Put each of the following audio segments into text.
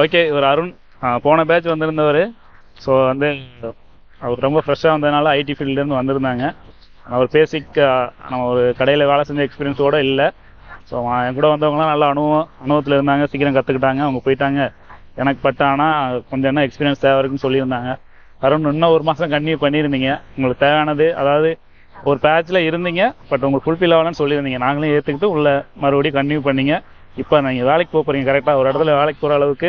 Okay, இவர் அருண் போன batch வந்திருந்தவர். So வந்து அவர் ரொம்ப ஃப்ரெஷ்ஷாக வந்ததுனால ஐடி ஃபீல்ட்லேருந்து வந்திருந்தாங்க. அவர் பேசிக் நம்ம ஒரு கடையில் வேலை செஞ்ச எக்ஸ்பீரியன்ஸோடு இல்லை. ஸோ என் கூட வந்தவங்களாம் நல்ல அனுபவத்தில் இருந்தாங்க, சீக்கிரம் கற்றுக்கிட்டாங்க, அவங்க போயிட்டாங்க. எனக்கு ஆனால் கொஞ்சம் என்ன எக்ஸ்பீரியன்ஸ் தேவை இருக்குன்னு சொல்லியிருந்தாங்க. அருண் இன்னும் 1 மாதம் கன்டினியூ பண்ணியிருந்தீங்க. உங்களுக்கு தேவையானது, அதாவது ஒரு பேட்சில் இருந்தீங்க, பட் உங்களுக்கு ஃபுல்ஃபில் ஆகலன்னு சொல்லியிருந்தீங்க. நாங்களும் ஏற்றுக்கிட்டு உள்ள மறுபடியும் கன்டினியூ பண்ணீங்க. இப்போ நீங்கள் வேலைக்கு போகிறீங்க, கரெக்டாக ஒரு இடத்துல வேலைக்கு போகிற அளவுக்கு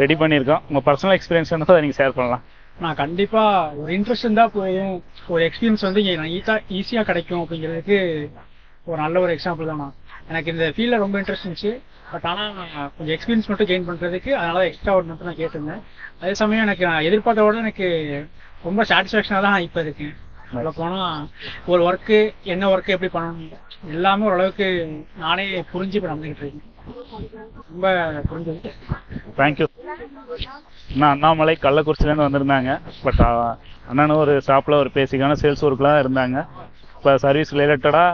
ரெடி பண்ணியிருக்கோம். உங்கள் பர்சனல் எக்ஸ்பீரியன்ஸ் வந்து அதை நீங்கள் ஷேர் பண்ணலாம். நான் கண்டிப்பாக ஒரு இன்ட்ரெஸ்ட் இருந்தால் போயும் ஒரு எக்ஸ்பீரியன்ஸ் வந்து ஈஸியாக கிடைக்கும் அப்படிங்கிறதுக்கு ஒரு நல்ல ஒரு எக்ஸாம்பிள் தான். எனக்கு இந்த ஃபீல்டில் ரொம்ப இன்ட்ரெஸ்ட் இருந்துச்சு. பட் ஆனால் கொஞ்சம் எக்ஸ்பீரியன்ஸ் மட்டும் கெயின் பண்ணுறதுக்கு அதனால எக்ஸ்ட்ரா ஒர்க் மட்டும் நான் கேட்டிருந்தேன். அதே சமயம் எனக்கு நான் எதிர்பார்த்த விட எனக்கு ரொம்ப சாட்டிஸ்ஃபேக்ஷனாக தான் இப்போ இருக்கேன். அதில் போனால் ஒரு ஒர்க்கு என்ன ஒர்க்கு எப்படி பண்ணணும் எல்லாமே ஓரளவுக்கு நானே புரிஞ்சு இப்போ நடந்துக்கிட்டு இருக்கேன். ரொம்ப புரிஞ்சது. தேங்க்யூ. அண்ணா அண்ணாமலை கள்ளக்குறிச்சிலேருந்து வந்திருந்தாங்க. பட் அண்ணனும் ஒரு ஷாப்பில் ஒரு பேசிக்கான சேல்ஸ் ஒர்க்லாம் இருந்தாங்க. இப்போ சர்வீஸ் ரிலேட்டடாக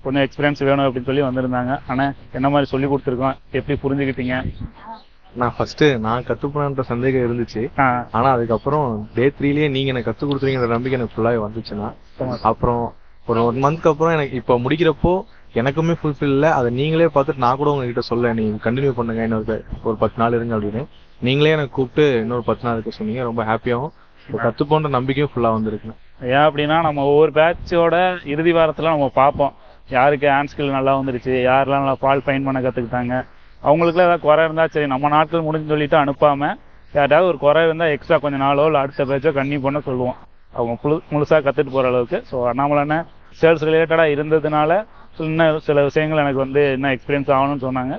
கொஞ்சம் எக்ஸ்பீரியன்ஸ் வேணும் அப்படின்னு சொல்லி வந்திருந்தாங்க. ஆனால் என்ன மாதிரி சொல்லி கொடுத்துருக்கோம், எப்படி புரிஞ்சுக்கிட்டீங்க? நான் கத்துப்பேன்ற சந்தேகம் இருந்துச்சு. ஆனா அதுக்கப்புறம் டே 3லயே நீங்க எனக்கு கத்து கொடுத்துருங்கிற நம்பிக்கை எனக்கு ஃபுல்லாவே வந்துச்சுன்னா, அப்புறம் ஒரு 1 மந்த்க்கு அப்புறம் எனக்கு இப்ப முடிக்கிறப்போ எனக்குமே ஃபுல்ஃபில் இல்லை. அதை நீங்களே பார்த்துட்டு நான் கூட உங்ககிட்ட சொல்ல, நீங்க கண்டினியூ பண்ணுங்க, இன்னொரு ஒரு 10 நாள் இருங்க அப்படின்னு நீங்களே எனக்கு கூப்பிட்டு இன்னொரு 10 நாள் இருக்க சொன்னீங்க. ரொம்ப ஹாப்பியாகவும் கத்துப்போன்ற நம்பிக்கையும் ஃபுல்லா வந்துருக்கு. ஏன் அப்படின்னா, நம்ம ஒவ்வொரு பேட்சோட இறுதி வாரத்துல நம்ம பார்ப்போம் யாருக்கு ஹேண்ட் ஸ்கில் நல்லா வந்துருச்சு, யாரெல்லாம் நல்லா ஃபால் ஃபைன் பண்ண கற்றுக்கிட்டாங்க. அவங்களுக்குலாம் ஏதாவது குறை இருந்தால் சரி நம்ம நாட்கள் முடிஞ்சு சொல்லிட்டு அனுப்பாமல், யாராவது ஒரு குறை இருந்தால் எக்ஸ்ட்ரா கொஞ்சம் நாளோ இல்லை அடுத்த பேச்சோ கன்னியூ பண்ண சொல்லுவோம், அவங்க முழுசாக கற்றுட்டு போகிற அளவுக்கு. ஸோ அண்ணாமலை சேல்ஸ் ரிலேட்டடாக இருந்ததுனால இன்னும் சில விஷயங்கள் எனக்கு வந்து இன்னும் எக்ஸ்பீரியன்ஸ் ஆகணும்னு சொன்னாங்க.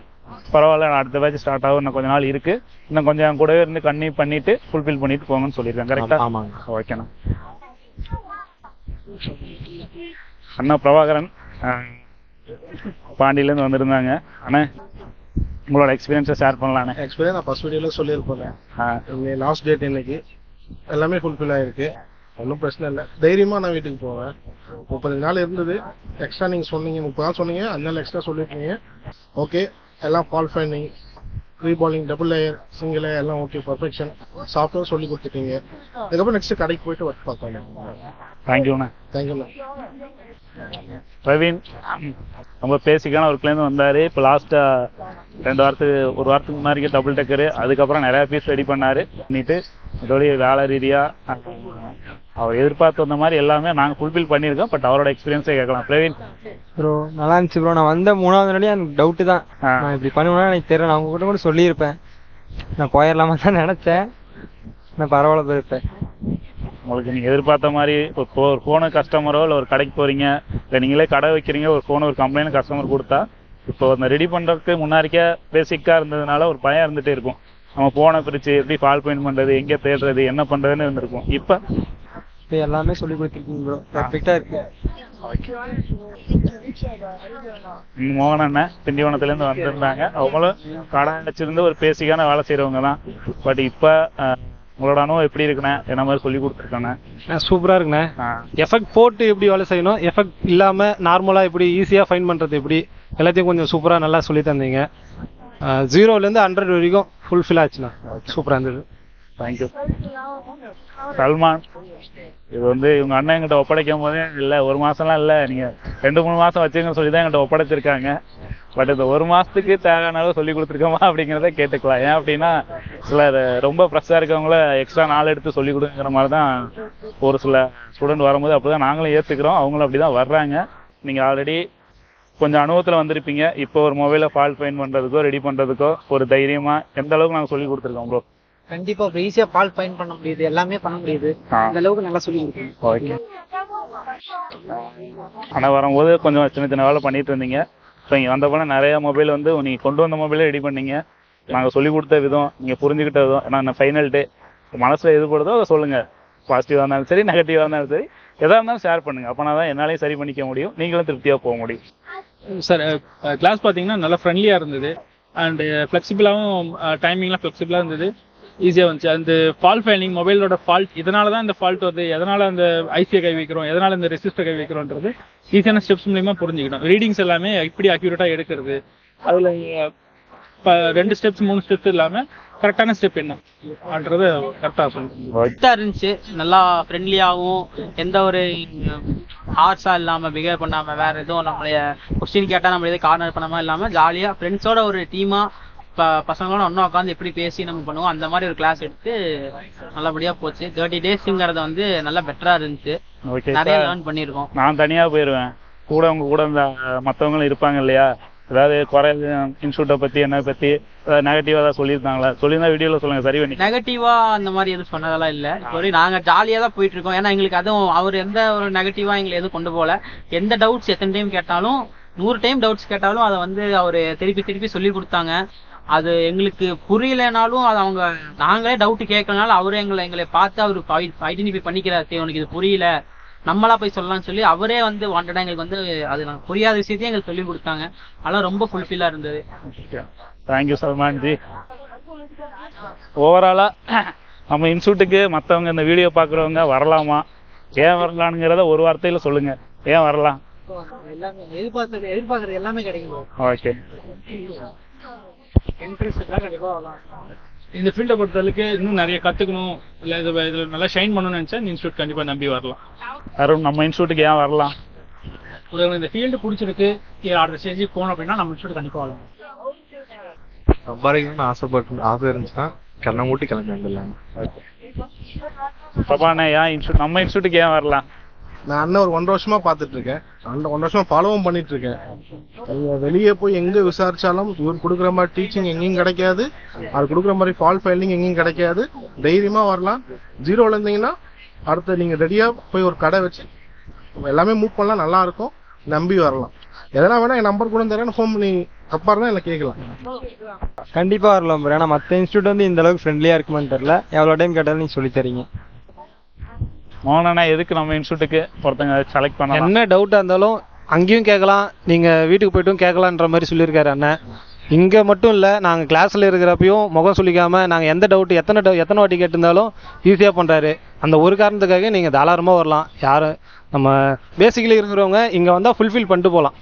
பரவாயில்ல, அடுத்த பேட்ச் ஸ்டார்ட் ஆகும், இன்னும் கொஞ்சம் நாள் இருக்குது, இன்னும் கொஞ்சம் என் கூடவே இருந்து கன்னியூ பண்ணிவிட்டு ஃபுல்ஃபில் பண்ணிட்டு போங்கன்னு சொல்லியிருக்கேன். கரெக்டாக? ஆமாங்க. ஓகேண்ணா. அண்ணா பிரபாகரன் பாண்டியிலேருந்து வந்திருந்தாங்க. அண்ணா உங்களோட எக்ஸ்பீரியன்ஸை ஷேர் பண்ணலாண்ணே. எக்ஸ்பீரியன்ஸ் நான் ஃபர்ஸ்ட் வீடியோவில் சொல்லியிருப்பேன். லாஸ்ட் டேட் இன்னைக்கு எல்லாமே ஃபுல்ஃபில் ஆகிருக்கு, ஒன்றும் பிரச்சனை இல்லை. தைரியமாக நான் வீட்டுக்கு போவேன். 30 நாள் இருந்தது, எக்ஸ்ட்ரா நீங்கள் சொன்னீங்க, 30 நாள் சொன்னீங்க, 5 நாள் எக்ஸ்ட்ரா சொல்லியிருக்கீங்க. ஓகே, எல்லாம் ஃபால் ஃபைனிங், ரீபாலிங், டபுள் லேயர், சிங்கிள் லேயர் எல்லாம் ஓகே, பர்ஃபெக்ஷன், சாஃப்ட்வேர் சொல்லி கொடுத்துட்டீங்க. அதுக்கப்புறம் நெக்ஸ்ட் கடைக்கு போயிட்டு ஒர்க் பார்க்கலாம். தேங்க்யூண்ணா. தேங்க்யூண்ணா. பிரவீன் ரொம்ப பேசிக்கான ஒர்க்லேருந்து வந்தார். இப்போ லாஸ்ட்டாக 1 வாரத்துக்கு முன்னாடிக்கே டபுள் டக்கரு, அதுக்கப்புறம் நிறையா பீஸ் ரெடி பண்ணிட்டு இதோடைய வேலை ரீதியாக அவர் எதிர்பார்த்து வந்த மாதிரி எல்லாமே நாங்கள் ஃபுல்ஃபில் பண்ணியிருக்கோம். பட் அவரோட எக்ஸ்பீரியன்ஸே கேட்கலாம். பிரவீன் ப்ரோ நல்லா இருந்துச்சு ப்ரோ. நான் வந்த 3வது நாளே எனக்கு டவுட்டு தான், நான் இப்படி பண்ணுவேன்னா எனக்கு தெரியல. நான் உங்ககிட்ட கூட சொல்லியிருப்பேன், நான் போயிடலாமா தான் நினச்சேன். நான் பரவாயில்ல போயிருப்பேன். உங்களுக்கு நீங்கள் எதிர்பார்த்த மாதிரி ஒரு ஃபோனு கஸ்டமரோ இல்லை ஒரு கடைக்கு போகிறீங்க, இல்லை நீங்களே கடை வைக்கிறீங்க, ஒரு ஃபோனு ஒரு கம்ப்ளைண்ட் கஸ்டமர் கொடுத்தா, இப்போ அந்த ரெடி பண்ணுறதுக்கு முன்னாடிக்கே பேசிக்காக இருந்ததுனால ஒரு பயம் இருந்துகிட்டே இருக்கும். நம்ம ஃபோனை பிரித்து எப்படி ஃபால் பாயிண்ட் பண்ணுறது, எங்கே தேடுறது, என்ன பண்ணுறதுன்னு இருந்திருக்கும். இப்போ எல்லாமே சொல்லி கொடுத்துருக்கீங்க ப்ரோ, பர்ஃபெக்டாக இருக்கு. மோகன் அண்ணன் திண்டிவனத்துலேருந்து வந்திருந்தாங்க. அவங்களும் கடை வச்சிருந்து ஒரு பேசிக்கான வேலை செய்கிறவங்க தான். பட் இப்போ உங்களோட அனுபவம் எப்படி இருக்குண்ணே, என்ன மாதிரி சொல்லி கொடுத்துருக்கேண்ணே? சூப்பராக இருக்குண்ணே. எஃபெக்ட் போட்டு எப்படி வேலை செய்யணும், எஃபெக்ட் இல்லாமல் நார்மலாக எப்படி ஈஸியாக ஃபைன் பண்ணுறது எப்படி, எல்லாத்தையும் கொஞ்சம் சூப்பராக நல்லா சொல்லி தந்தீங்க. 0லேருந்து 100 வரைக்கும் ஃபுல்ஃபில் ஆச்சுண்ணா, சூப்பராக இருந்தது. தேங்க்யூ. சல்மான் இது வந்து இவங்க அண்ணன் எங்கிட்ட ஒப்படைக்கும் போதே இல்லை 1 மாதம்லாம் இல்லை, நீங்கள் 2-3 மாதம் வச்சுங்கன்னு சொல்லி தான் எங்கிட்ட ஒப்படைச்சிருக்காங்க. பட் இந்த 1 மாதத்துக்கு தேவையான அளவு சொல்லி கொடுத்துருக்கோமா அப்படிங்கிறத கேட்டுக்கலாம். ஏன் அப்படின்னா சில ரொம்ப ஃப்ரெஷ்ஷாக இருக்கவங்கள எக்ஸ்ட்ரா நாள் எடுத்து சொல்லி கொடுங்கிற மாதிரி தான் ஒரு சில ஸ்டூடெண்ட் வரும்போது அப்படி தான் நாங்களும் ஏற்றுக்கிறோம், அவங்களும் அப்படி தான் வர்றாங்க. நீங்கள் ஆல்ரெடி கொஞ்சம் அனுபவத்தில் வந்திருப்பீங்க. இப்போ ஒரு மொபைலை ஃபால் ஃபைன் பண்ணுறதுக்கோ ரெடி பண்ணுறதுக்கோ ஒரு தைரியமாக எந்த அளவுக்கு நாங்கள் சொல்லி கொடுத்துருக்கோம் ப்ரோ? கண்டிப்பா ஈஸியா ஃபால் ஃபைன் பண்ண முடியுது, எல்லாமே பண்ண முடியுது, இந்த அளவுக்கு நல்லா சொல்லி கொடுக்குறேன். ஓகே. ஆனால் வரும்போது கொஞ்சம் சின்ன சின்ன வேலை பண்ணிட்டு இருந்தீங்க. ஸோ இங்கே வந்த போல நிறைய மொபைல் வந்து நீங்கள் கொண்டு வந்த மொபைலே ரெடி பண்ணீங்க. நாங்கள் சொல்லிக் கொடுத்த விதம், நீங்கள் புரிஞ்சுக்கிட்ட விதம், ஏன்னா ஃபைனல் டே மனசில் எது போடுதோ அதை சொல்லுங்கள். பாசிட்டிவாக இருந்தாலும் சரி, நெகட்டிவாக இருந்தாலும் சரி, எதாக இருந்தாலும் ஷேர் பண்ணுங்கள். அப்போனா தான் என்னாலையும் சரி பண்ணிக்க முடியும், நீங்களும் திருப்தியாக போக முடியும். சார் கிளாஸ் பார்த்தீங்கன்னா நல்லா ஃப்ரெண்ட்லியாக இருந்தது, அண்டு ஃப்ளெக்சிபிளாகவும் டைமிங்லாம் ஃப்ளெக்சிபிளாக இருந்தது, ஈஸியாக வந்துச்சு. அந்த ஃபால் ஃபைனிங் மொபைலோட ஃபால்ட், இதனால தான் இந்த ஃபால்ட் வருது, எதனால் அந்த ஐசியை கை வைக்கிறோம், எதனால் இந்த ரெசிஸ்டர் கை வைக்கிறோன்றது ஈஸியான ஸ்டெப்ஸ் மூலிமா புரிஞ்சுக்கிட்டோம். ரீடிங்ஸ் எல்லாமே எப்படி அக்யூரேட்டாக எடுக்கிறது, அதில் இப்போ 2 ஸ்டெப்ஸ் 3 ஸ்டெப்ஸ் இல்லாம கரெக்டான ஸ்டெப் என்னன்றது கரெக்டா சொல்லுங்க. கரெக்டா இருந்துச்சு. நல்லா ஃப்ரெண்ட்லியாகவும் எந்த ஒரு ஹார்ஷா இல்லாம பிஹேவ் பண்ணாம வேற எதுவும் நம்மளைய கொஸ்டின் கேட்டா நம்ம எதுவும் கார்னர் பண்ணாம இல்லாம ஜாலியா ஃப்ரெண்ட்ஸோட ஒரு டீமா பசங்களோட ஒன்னா உட்காந்து எப்படி பேசி நம்ம பண்ணுவோம் அந்த மாதிரி ஒரு கிளாஸ் எடுத்து நல்லபடியா போச்சு. 30 டேஸ்ங்கிறத வந்து நல்லா பெட்டரா இருந்துச்சு. நிறைய லேர்ன் பண்ணிருக்கோம். நான் தனியா போயிருவேன், கூட உங்க கூட இந்த மத்தவங்களும் இருப்பாங்க இல்லையா, ஏதாவது குறை இன்ஸ்டியூட்டை பத்தி என்ன பத்தி நெகட்டிவா ஏதாவது சொல்லியிருந்தாங்களா? சொல்லியிருந்தா வீடியோல சொல்லுங்க, சரி பண்ணி. நெகட்டிவா அந்த மாதிரி எதுவும் சொன்னதெல்லாம் இல்ல. இப்போ நாங்க ஜாலியா தான் போயிட்டு இருக்கோம். ஏன்னா எங்களுக்கு அதுவும் அவர் எந்த ஒரு நெகட்டிவா எங்களை எதுவும் கொண்டு போல. எந்த டவுட்ஸ் எத்தனை டைம் கேட்டாலும் 100 டைம் டவுட்ஸ் கேட்டாலும் அதை வந்து அவர் திருப்பி சொல்லி கொடுத்தாங்க. அது எங்களுக்கு புரியலனாலும் அது அவங்க நாங்களே டவுட் கேட்கறனால அவரே எங்களை பார்த்து அவரு ஐடென்டிஃபை பண்ணிக்கிறாரு. சரி உனக்கு இது புரியல, நம்மளா போய் சொல்லலாம்னு சொல்லி அவரே வந்து வாண்டடா எங்களுக்கு வந்து அது நாங்கள் புரியாத விஷயத்தையும் எங்களுக்கு சொல்லி கொடுத்தாங்க. அதெல்லாம் ரொம்ப ஃபுல்ஃபில்லா இருந்தது. Thank you Salman G. ஓவராலா நம்ம இன்ஸ்டியூட்டுக்கு மற்றவங்க இந்த வீடியோ பார்க்குறவங்க வரலாமா, ஏன் வரலாம்ங்கிறத ஒரு வார்த்தையில சொல்லுங்க. ஏன் வரலாம்? எல்லாமே எதிர்பார்க்கறது எல்லாமே கிடைக்கும். ஓகே. இந்த ஃபீல்டை பொறுத்தளவுக்கு இன்னும் நிறைய கத்துக்கணும், இல்ல இதுல நல்லா ஷைன் பண்ணணும்னு நினைச்சா இந்த இன்ஸ்டியூட் கண்டிப்பா நம்பி வரலாம். அருண், நம்ம இன்ஸ்டியூட்டுக்கு ஏன் வரலாம்? இந்த ஃபீல்டு பிடிச்சிருக்கு, அடுத்த ஸ்டேஜுக்கு போகணும் அப்படின்னா நம்ம இன்ஸ்டியூட் கண்டிப்பா வரலாம். சம்பாதிக்கணும்னு ஆசை இருந்துச்சுன்னா கண்ணை மூட்டி கிளம்பி வந்துடலாம். பாப்பாண்ணே, ஏன் இன்ஸ்டியூட் நம்ம இன்ஸ்டியூட்டுக்கு ஏன் வரலாம்? நான் அண்ணன் ஒரு 1 வருஷமா பாத்துட்டு இருக்கேன், 1 வருஷமா ஃபாலோவும் பண்ணிட்டு இருக்கேன். வெளியே போய் எங்க விசாரிச்சாலும் இவர் கொடுக்குற மாதிரி டீச்சிங் எங்கேயும் கிடைக்காது, அது கொடுக்குற மாதிரி ஃபால் ஃபைலிங் எங்கேயும் கிடைக்காது. தைரியமா வரலாம். 0ல இருந்தீங்கன்னா அடுத்து நீங்க ரெடியா போய் ஒரு கடை வச்சு எல்லாமே மூவ் பண்ணலாம், நல்லா இருக்கும். நம்பி வரலாம். எதனா வேணா என் நம்பர் கூட தரேன், ஃபோன் பண்ணி தப்பா இருந்தா என்ன கேட்கலாம். கண்டிப்பா வரலாம் ப்ரோ. ஏன்னா மற்ற இன்ஸ்டியூட் வந்து இந்த அளவுக்கு ஃப்ரெண்ட்லியா இருக்குமான்னு தெரியல. எவ்வளவு டைம் கேட்டாலும் நீங்க சொல்லி தரீங்க. மோகனா, எதுக்கு நம்ம இன்ஸ்டியூட்டுக்கு ஒருத்தங்க செலக்ட் பண்ணலாம்? என்ன டவுட்டா இருந்தாலும் அங்கேயும் கேட்கலாம், நீங்க வீட்டுக்கு போய்ட்டும் கேட்கலான்ற மாதிரி சொல்லியிருக்காரு அண்ணன். இங்க மட்டும் இல்ல, நாங்க கிளாஸ்ல இருக்கிறப்பையும் முகம் சொல்லிக்காம நாங்க எந்த டவுட் எத்தனை வாட்டி கேட்டிருந்தாலும் ஈஸியா பண்றாரு. அந்த ஒரு காரணத்துக்காக நீங்க தாராளமா வரலாம். யாரும் நம்ம பேசிக்கலி இருக்கிறவங்க இங்க வந்தா ஃபுல்ஃபில் பண்ணிட்டு போகலாம்.